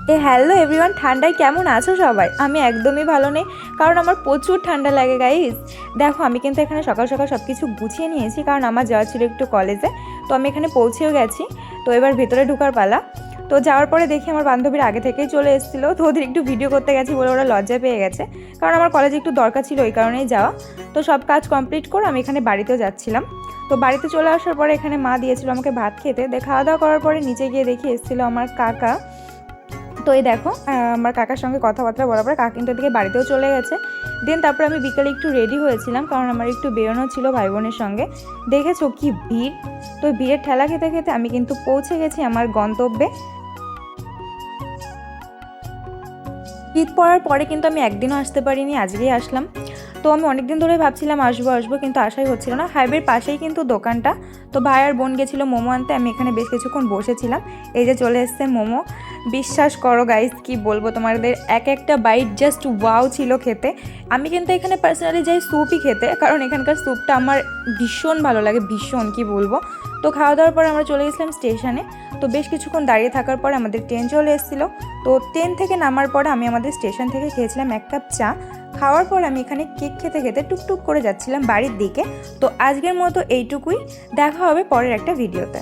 Hello everyone, ঠান্ডায় কেমন আছো সবাই? আমি একদমই ভালো নেই, কারণ আমার প্রচুর ঠান্ডা লাগে গাইস। দেখো আমি কিন্তু এখানে সকাল সকাল সব কিছু গুছিয়ে নিয়েছি, কারণ আমার যাওয়া ছিল একটু কলেজে। তো আমি এখানে পৌঁছেও গেছি। তো এবার ভেতরে ঢোকার পালা। তো যাওয়ার পরে দেখি আমার বান্ধবীরা আগে থেকেই চলে এসেছিলো। তো ওদের একটু ভিডিও করতে গেছি বলে ওরা লজ্জা পেয়ে গেছে, কারণ আমার কলেজে একটু দরকার ছিল, ওই কারণেই যাওয়া। তো সব কাজ কমপ্লিট করে আমি এখানে বাড়িতেও যাচ্ছিলাম। তো বাড়িতে চলে আসার পরে এখানে মা দিয়েছিল আমাকে ভাত খেতে। খাওয়া দাওয়া করার পরে নিচে গিয়ে দেখি এসেছিলো আমার কাকা। তো এই দেখো আমার কাকার সঙ্গে কথাবার্তা বলার পরে কাকা কিন্তু দিকে বাড়িতেও চলে গেছে। দেন তারপর আমি বিকালে একটু রেডি হয়েছিলাম, কারণ আমার একটু বেরোনো ছিল ভাই বোনের সঙ্গে। দেখেছো কি ভিড়! তো ভিড়ের ঠেলা খেতে খেতে আমি কিন্তু পৌঁছে গেছি আমার গন্তব্যে। ঈদ পড়ার পরে কিন্তু আমি একদিনও আসতে পারিনি, আজকেই আসলাম। তো আমি অনেক দিন ধরে ভাবছিলাম আসবো আসবো, কিন্তু আসাই হচ্ছিল না। হাইওয়ের পাশেই কিন্তু দোকানটা। তো ভাই আর বোন গেছিলো মোমো আনতে, আমি এখানে বেশ কিছুক্ষণ বসেছিলাম। এই যে চলে এসছে মোমো। বিশ্বাস করো গাইস, কি বলবো তোমাদের, এক একটা বাইট জাস্ট ওয়াও ছিল খেতে। আমি কিন্তু এখানে পার্সোনালি যাই স্যুপই খেতে, কারণ এখানকার স্যুপটা আমার ভীষণ ভালো লাগে, ভীষণ কি বলবো। তো খাওয়া দাওয়ার পর আমরা চলে গেছিলাম স্টেশনে। তো বেশ কিছুক্ষণ দাঁড়িয়ে থাকার পর আমাদের ট্রেন চলে এসেছিলো। তো ট্রেন থেকে নামার পরে আমি আমাদের স্টেশন থেকে খেয়েছিলাম এক কাপ চা। খাওয়ার পর আমি এখানে কেক খেতে খেতে টুকটুক করে যাচ্ছিলাম বাড়ির দিকে। তো আজকের মতো এইটুকুই, দেখা হবে পরের একটা ভিডিওতে।